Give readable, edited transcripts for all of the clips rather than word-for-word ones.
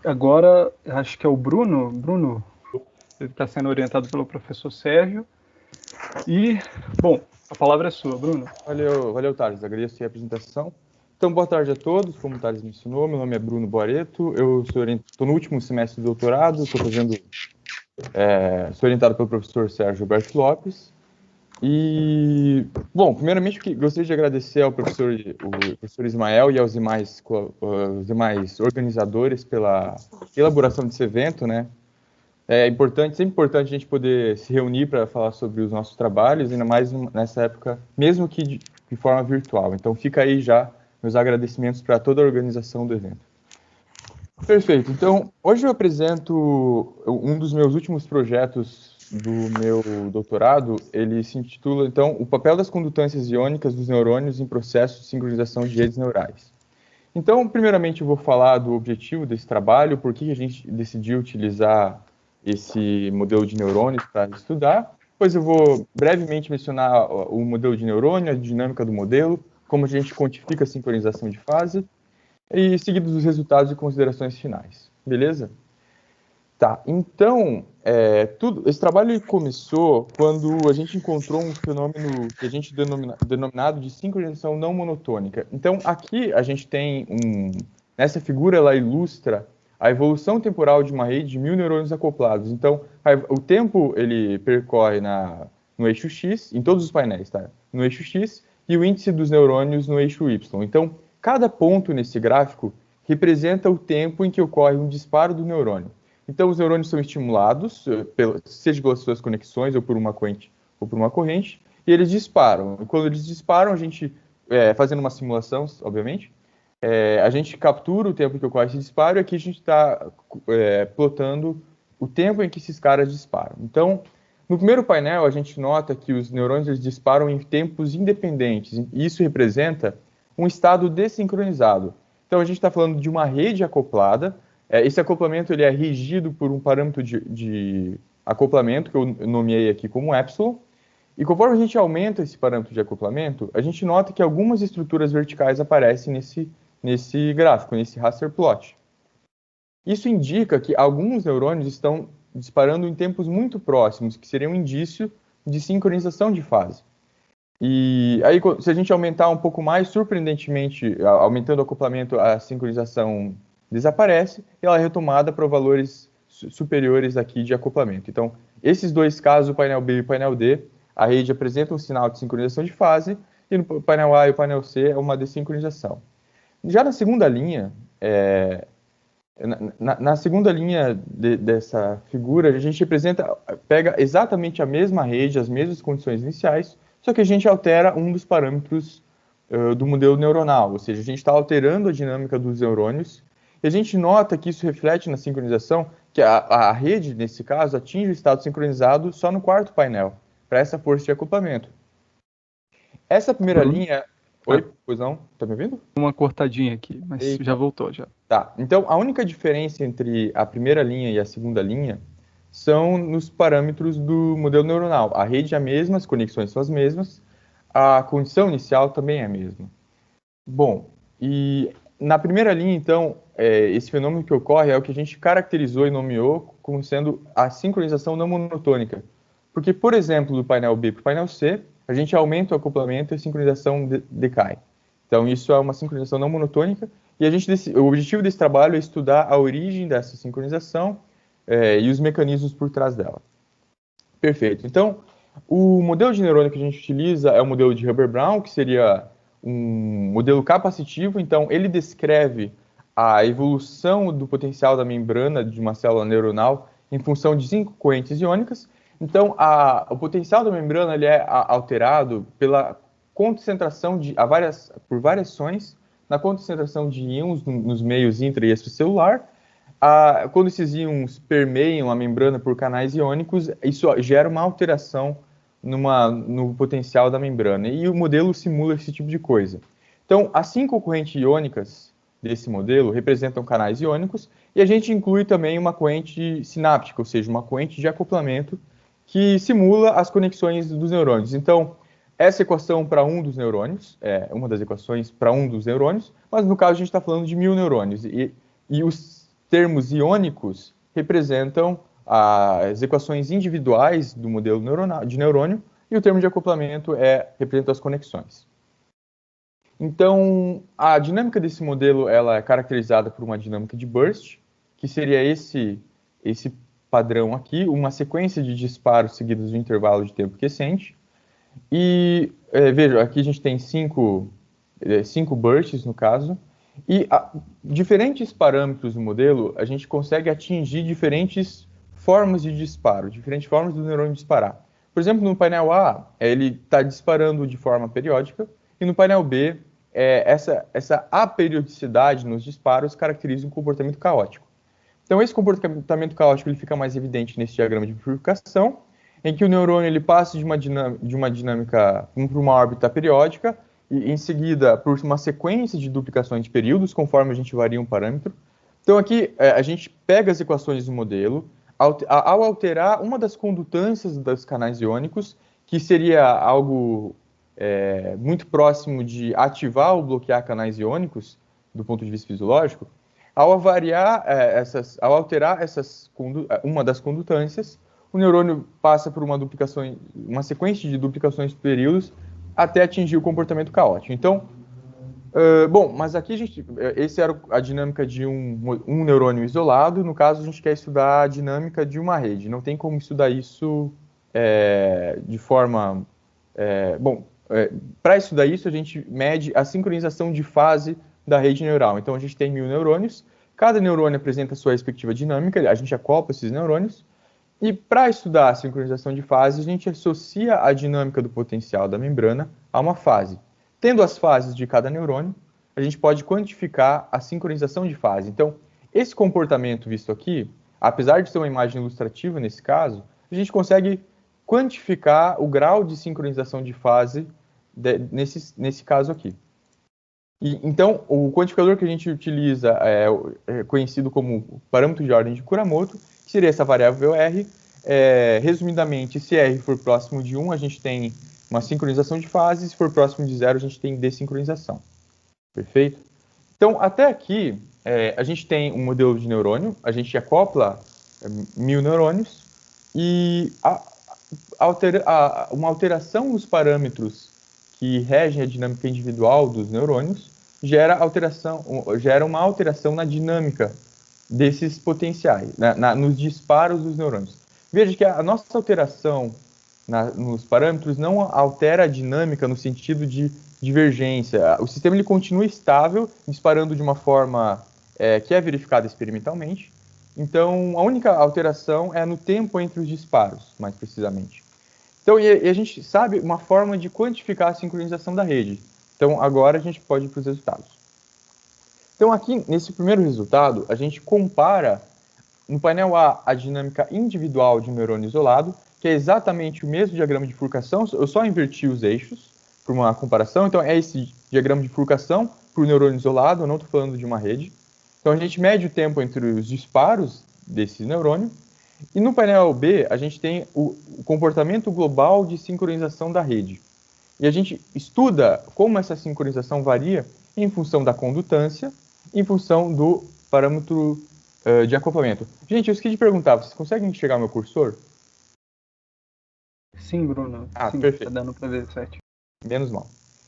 Agora, acho que é o Bruno. Bruno, ele está sendo orientado pelo professor Sérgio. E, bom, a palavra é sua, Bruno. Valeu, Thales. Agradeço a apresentação. Então, boa tarde a todos. Como o Thales mencionou, meu nome é Bruno Boareto. Eu estou no último semestre do doutorado. Sou orientado pelo professor Sérgio Roberto Lopes. E, bom, primeiramente, gostaria de agradecer ao professor Ismael e aos demais organizadores pela elaboração desse evento, né? Sempre importante a gente poder se reunir para falar sobre os nossos trabalhos, ainda mais nessa época, mesmo que de forma virtual. Então, fica aí já meus agradecimentos para toda a organização do evento. Perfeito. Então, hoje eu apresento um dos meus últimos projetos do meu doutorado. Ele se intitula, então, O papel das condutâncias iônicas dos neurônios em processos de sincronização de redes neurais. Então, primeiramente, eu vou falar do objetivo desse trabalho, por que a gente decidiu utilizar esse modelo de neurônios para estudar. Depois eu vou brevemente mencionar o modelo de neurônio, a dinâmica do modelo, como a gente quantifica a sincronização de fase, e seguidos os resultados e considerações finais. Beleza? Tá, então, esse trabalho começou quando a gente encontrou um fenômeno que a gente denominado de sincronização não monotônica. Então, aqui a gente tem nessa figura ela ilustra a evolução temporal de uma rede de 1000 neurônios acoplados. Então, o tempo ele percorre no eixo X, em todos os painéis, tá? No eixo X, e o índice dos neurônios no eixo Y. Então, cada ponto nesse gráfico representa o tempo em que ocorre um disparo do neurônio. Então, os neurônios são estimulados, seja pelas suas conexões ou por uma corrente, e eles disparam. E quando eles disparam, a gente, fazendo uma simulação, obviamente, a gente captura o tempo que ocorre esse disparo, e aqui a gente está plotando o tempo em que esses caras disparam. Então, no primeiro painel, a gente nota que os neurônios eles disparam em tempos independentes, e isso representa um estado desincronizado. Então, a gente está falando de uma rede acoplada. Esse acoplamento ele é regido por um parâmetro de acoplamento, que eu nomeei aqui como epsilon, e conforme a gente aumenta esse parâmetro de acoplamento, a gente nota que algumas estruturas verticais aparecem nesse gráfico, nesse raster plot. Isso indica que alguns neurônios estão disparando em tempos muito próximos, que seria um indício de sincronização de fase. E aí, se a gente aumentar um pouco mais, surpreendentemente, aumentando o acoplamento, a sincronização desaparece e ela é retomada para valores superiores aqui de acoplamento. Então, esses dois casos, o painel B e o painel D, a rede apresenta um sinal de sincronização de fase, e no painel A e o painel C é uma desincronização. Já na segunda linha, na segunda linha dessa figura, a gente pega exatamente a mesma rede, as mesmas condições iniciais, só que a gente altera um dos parâmetros do modelo neuronal, ou seja, a gente está alterando a dinâmica dos neurônios, e a gente nota que isso reflete na sincronização, que a rede, nesse caso, atinge o estado sincronizado só no quarto painel, para essa força de acoplamento. Essa primeira linha... Oi, pois não? Tá me ouvindo? Uma cortadinha aqui, mas Eita. já voltou, já. Tá, então a única diferença entre a primeira linha e a segunda linha são nos parâmetros do modelo neuronal. A rede é a mesma, as conexões são as mesmas, a condição inicial também é a mesma. Bom, e na primeira linha, então, esse fenômeno que ocorre é o que a gente caracterizou e nomeou como sendo a sincronização não monotônica. Porque, por exemplo, do painel B para o painel C, a gente aumenta o acoplamento e a sincronização decai. Então, isso é uma sincronização não monotônica, e o objetivo desse trabalho é estudar a origem dessa sincronização e os mecanismos por trás dela. Perfeito. Então, o modelo de neurônio que a gente utiliza é o modelo de Hubbard-Brown, que seria um modelo capacitivo. Então, ele descreve a evolução do potencial da membrana de uma célula neuronal em função de 5 correntes iônicas. Então, o potencial da membrana ele é alterado pela concentração por variações na concentração de íons nos meios intra e extracelular. Quando esses íons permeiam a membrana por canais iônicos, isso gera uma alteração no potencial da membrana. E o modelo simula esse tipo de coisa. Então, as 5 correntes iônicas desse modelo representam canais iônicos, e a gente inclui também uma corrente sináptica, ou seja, uma corrente de acoplamento que simula as conexões dos neurônios. Então, essa equação para um dos neurônios, uma das equações para um dos neurônios, mas no caso a gente está falando de 1000 neurônios. E termos iônicos representam as equações individuais do modelo de neurônio, e o termo de acoplamento representa as conexões. Então, a dinâmica desse modelo ela é caracterizada por uma dinâmica de burst, que seria esse padrão aqui, uma sequência de disparos seguidos de um intervalo de tempo quiescente. E, veja, aqui a gente tem cinco bursts, no caso, e diferentes parâmetros do modelo, a gente consegue atingir diferentes formas de disparo, diferentes formas do neurônio disparar. Por exemplo, no painel A, ele está disparando de forma periódica, e no painel B, essa aperiodicidade nos disparos caracteriza um comportamento caótico. Então, esse comportamento caótico ele fica mais evidente nesse diagrama de bifurcação, em que o neurônio ele passa de uma dinâmica para uma órbita periódica, e em seguida por uma sequência de duplicações de períodos, conforme a gente varia um parâmetro. Então, aqui a gente pega as equações do modelo, ao alterar uma das condutâncias dos canais iônicos, que seria algo muito próximo de ativar ou bloquear canais iônicos, do ponto de vista fisiológico, ao alterar uma das condutâncias, o neurônio passa por uma sequência de duplicações de períodos até atingir o comportamento caótico. Então, bom, mas aqui essa era a dinâmica de um neurônio isolado. No caso, a gente quer estudar a dinâmica de uma rede. Não tem como estudar isso de forma... para estudar isso, a gente mede a sincronização de fase da rede neural. Então, a gente tem 1000 neurônios, cada neurônio apresenta a sua respectiva dinâmica, a gente acopla esses neurônios, e para estudar a sincronização de fase, a gente associa a dinâmica do potencial da membrana a uma fase. Tendo as fases de cada neurônio, a gente pode quantificar a sincronização de fase. Então, esse comportamento visto aqui, apesar de ser uma imagem ilustrativa nesse caso, a gente consegue quantificar o grau de sincronização de fase nesse caso aqui. Então, o quantificador que a gente utiliza é conhecido como parâmetro de ordem de Kuramoto, que seria essa variável R. Resumidamente, se R for próximo de 1, a gente tem uma sincronização de fase, se for próximo de 0, a gente tem desincronização. Perfeito? Então, até aqui, a gente tem um modelo de neurônio, a gente acopla 1000 neurônios, e uma alteração nos parâmetros que regem a dinâmica individual dos neurônios gera uma alteração na dinâmica desses potenciais, nos disparos dos neurônios. Veja que a nossa alteração nos parâmetros não altera a dinâmica no sentido de divergência. O sistema ele continua estável, disparando de uma forma que é verificada experimentalmente. Então, a única alteração é no tempo entre os disparos, mais precisamente. Então, e a gente sabe uma forma de quantificar a sincronização da rede. Então, agora a gente pode ir para os resultados. Então, aqui, nesse primeiro resultado, a gente compara, no painel A, a dinâmica individual de um neurônio isolado, que é exatamente o mesmo diagrama de bifurcação, eu só inverti os eixos para uma comparação. Então, é esse diagrama de bifurcação para o neurônio isolado, eu não estou falando de uma rede. Então, a gente mede o tempo entre os disparos desse neurônio. E no painel B, a gente tem o comportamento global de sincronização da rede. E a gente estuda como essa sincronização varia em função da condutância, em função do parâmetro de acoplamento. Gente, eu esqueci de perguntar, vocês conseguem enxergar o meu cursor? Sim, Bruno. Sim, perfeito. Tá dando para ver certo. Menos mal.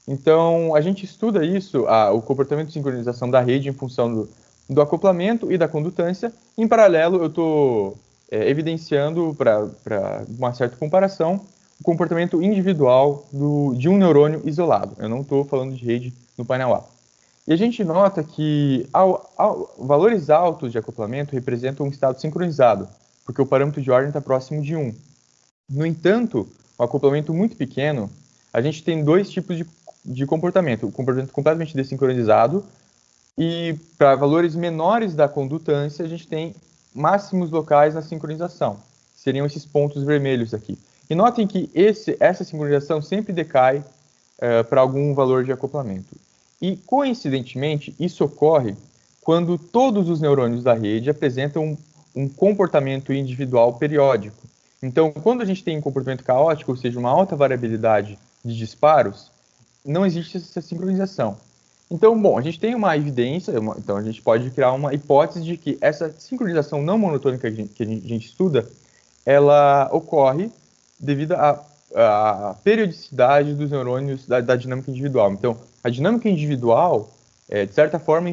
Então, a gente estuda isso, o comportamento de sincronização da rede em função do acoplamento e da condutância. Em paralelo, eu estou evidenciando, para uma certa comparação, o comportamento individual de um neurônio isolado. Eu não estou falando de rede no painel A. E a gente nota que valores altos de acoplamento representam um estado sincronizado, porque o parâmetro de ordem está próximo de 1. No entanto, um acoplamento muito pequeno, a gente tem dois tipos de comportamento. O comportamento completamente desincronizado, e para valores menores da condutância, a gente tem máximos locais na sincronização. Seriam esses pontos vermelhos aqui. E notem que essa sincronização sempre decai para algum valor de acoplamento. E, coincidentemente, isso ocorre quando todos os neurônios da rede apresentam um comportamento individual periódico. Então, quando a gente tem um comportamento caótico, ou seja, uma alta variabilidade de disparos, não existe essa sincronização. Então, bom, a gente tem uma evidência, então a gente pode criar uma hipótese de que essa sincronização não monotônica que a gente estuda, ela ocorre devido à periodicidade dos neurônios da dinâmica individual. Então, a dinâmica individual, de certa forma,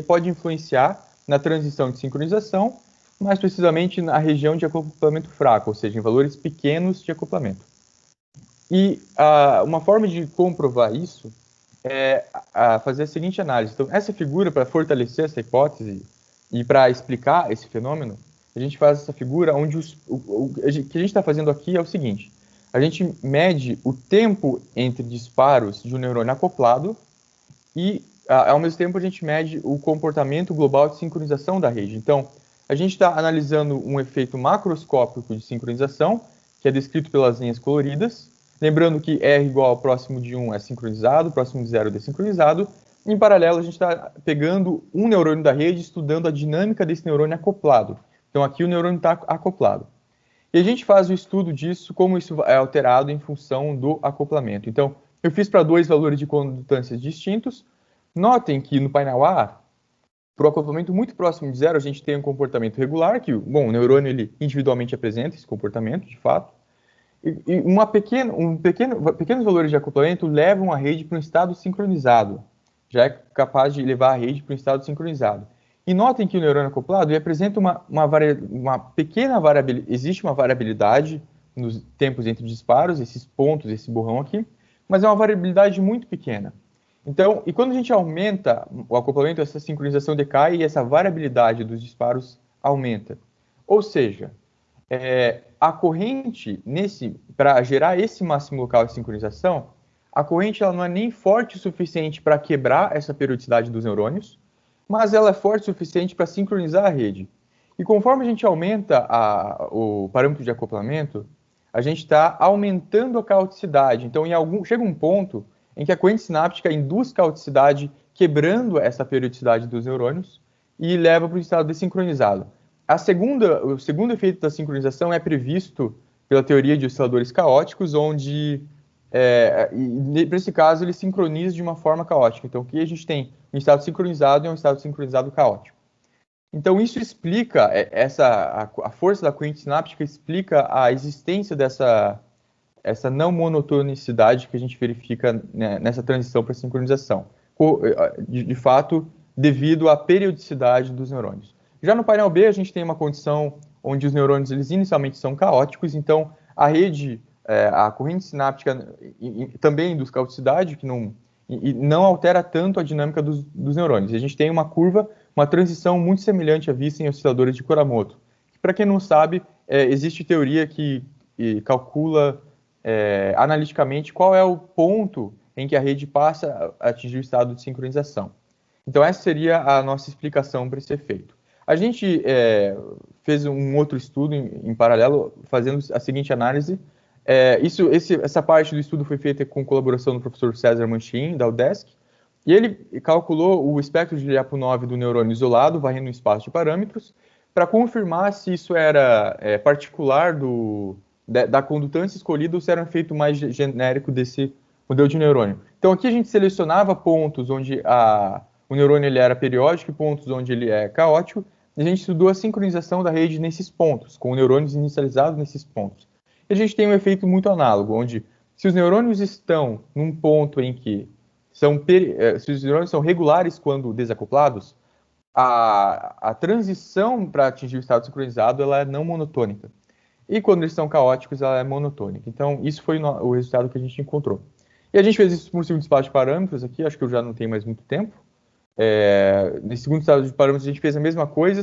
pode influenciar na transição de sincronização, mais precisamente na região de acoplamento fraco, ou seja, em valores pequenos de acoplamento. E uma forma de comprovar isso é fazer a seguinte análise. Então, essa figura, para fortalecer essa hipótese e para explicar esse fenômeno, a gente faz essa figura onde o que a gente está fazendo aqui é o seguinte: a gente mede o tempo entre disparos de um neurônio acoplado e, ao mesmo tempo, a gente mede o comportamento global de sincronização da rede. Então, a gente está analisando um efeito macroscópico de sincronização, que é descrito pelas linhas coloridas. Lembrando que R igual próximo de 1 é sincronizado, próximo de 0 é desincronizado. Em paralelo, a gente está pegando um neurônio da rede, estudando a dinâmica desse neurônio acoplado. Então, aqui o neurônio está acoplado. E a gente faz o estudo disso, como isso é alterado em função do acoplamento. Então, eu fiz para 2 valores de condutâncias distintos. Notem que no painel A, para o acoplamento muito próximo de 0, a gente tem um comportamento regular, que, bom, o neurônio ele individualmente apresenta esse comportamento, de fato. E pequenos valores de acoplamento levam a rede para um estado sincronizado. Já é capaz de levar a rede para um estado sincronizado. E notem que o neurônio acoplado ele apresenta uma pequena variabilidade. Existe uma variabilidade nos tempos entre disparos, esses pontos, esse borrão aqui, mas é uma variabilidade muito pequena. Então, e quando a gente aumenta o acoplamento, essa sincronização decai e essa variabilidade dos disparos aumenta. Ou seja, a corrente, para gerar esse máximo local de sincronização, a corrente ela não é nem forte o suficiente para quebrar essa periodicidade dos neurônios, mas ela é forte o suficiente para sincronizar a rede. E conforme a gente aumenta o parâmetro de acoplamento, a gente está aumentando a caoticidade. Então, chega um ponto em que a corrente sináptica induz caoticidade, quebrando essa periodicidade dos neurônios e leva para o estado desincronizado. O segundo efeito da sincronização é previsto pela teoria de osciladores caóticos, onde, nesse caso, ele sincroniza de uma forma caótica. Então, aqui a gente tem um estado sincronizado e um estado sincronizado caótico. Então, isso explica, a força da corrente sináptica explica a existência essa não monotonicidade que a gente verifica, né, nessa transição para sincronização, de fato, devido à periodicidade dos neurônios. Já no painel B, a gente tem uma condição onde os neurônios eles inicialmente são caóticos, então a rede, a corrente sináptica também induz caoticidade, que não altera tanto a dinâmica dos neurônios. E a gente tem uma curva, uma transição muito semelhante à vista em osciladores de Kuramoto. Para quem não sabe, existe teoria que calcula analiticamente qual é o ponto em que a rede passa a atingir o estado de sincronização. Então, essa seria a nossa explicação para esse efeito. A gente fez um outro estudo em paralelo, fazendo a seguinte análise. Essa parte do estudo foi feita com colaboração do professor César Manchin, da UDESC, e ele calculou o espectro de Lyapunov do neurônio isolado, varrendo um espaço de parâmetros, para confirmar se isso era particular da condutância escolhida ou se era um efeito mais genérico desse modelo de neurônio. Então, aqui a gente selecionava pontos onde o neurônio ele era periódico e pontos onde ele é caótico, e a gente estudou a sincronização da rede nesses pontos, com neurônios inicializados nesses pontos. E a gente tem um efeito muito análogo, onde se os neurônios estão num ponto em que se os neurônios são regulares quando desacoplados, a transição para atingir o estado sincronizado ela é não monotônica. E quando eles são caóticos, ela é monotônica. Então, isso foi o resultado que a gente encontrou. E a gente fez isso por um segundo espaço de parâmetros aqui, acho que eu já não tenho mais muito tempo. Nesse segundo estado de parâmetros, a gente fez a mesma coisa,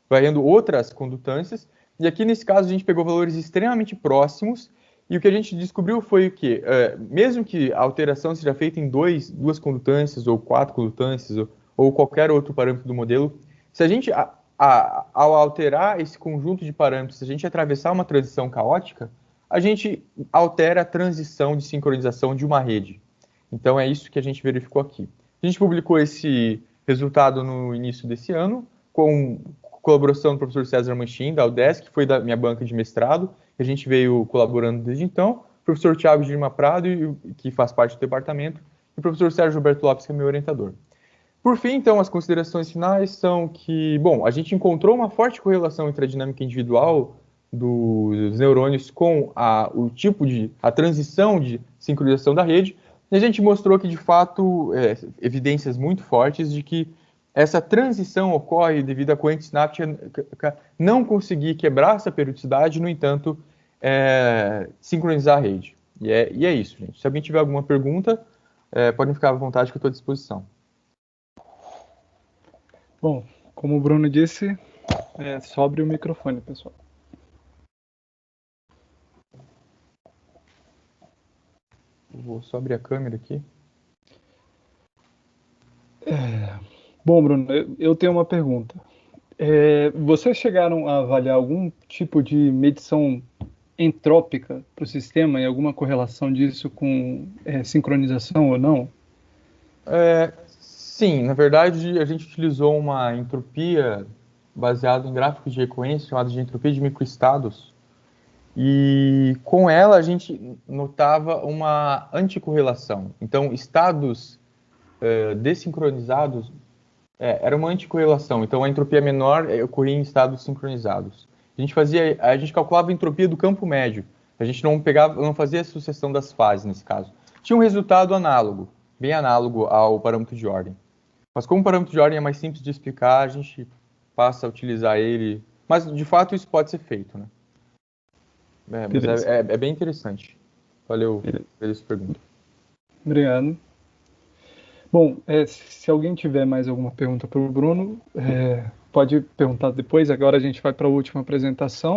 variando outras condutâncias, e aqui nesse caso a gente pegou valores extremamente próximos, e o que a gente descobriu foi que, mesmo que a alteração seja feita em duas condutâncias, ou 4 condutâncias, ou qualquer outro parâmetro do modelo, se a gente, ao alterar esse conjunto de parâmetros, se a gente atravessar uma transição caótica, a gente altera a transição de sincronização de uma rede. Então é isso que a gente verificou aqui. A gente publicou esse resultado no início desse ano, com colaboração do professor César Manchin, da UDESC, que foi da minha banca de mestrado, e a gente veio colaborando desde então, o professor Thiago Girma Prado, que faz parte do departamento, e o professor Sérgio Roberto Lopes, que é meu orientador. Por fim, então, as considerações finais são que, bom, a gente encontrou uma forte correlação entre a dinâmica individual dos neurônios com a transição de sincronização da rede, e a gente mostrou que, de fato, evidências muito fortes de que essa transição ocorre devido à corrente sináptica não conseguir quebrar essa periodicidade, no entanto, sincronizar a rede. E é isso, gente. Se alguém tiver alguma pergunta, podem ficar à vontade que eu estou à disposição. Bom, como o Bruno disse, sobre o microfone, pessoal. Vou só abrir a câmera aqui. Bom, Bruno, eu tenho uma pergunta. Vocês chegaram a avaliar algum tipo de medição entrópica para o sistema e alguma correlação disso com sincronização ou não? Sim, na verdade, a gente utilizou uma entropia baseada em gráficos de recorrência, chamada de entropia de microestados, e com ela a gente notava uma anticorrelação. Então, estados desincronizados era uma anticorrelação. Então, a entropia menor ocorria em estados sincronizados. A gente calculava a entropia do campo médio. A gente não fazia a sucessão das fases nesse caso. Tinha um resultado análogo, bem análogo ao parâmetro de ordem. Mas como o parâmetro de ordem é mais simples de explicar, a gente passa a utilizar ele. Mas, de fato, isso pode ser feito, né? Mas é bem interessante. Valeu pela sua pergunta. Obrigado. Bom, se alguém tiver mais alguma pergunta para o Bruno, pode perguntar depois. Agora a gente vai para a última apresentação.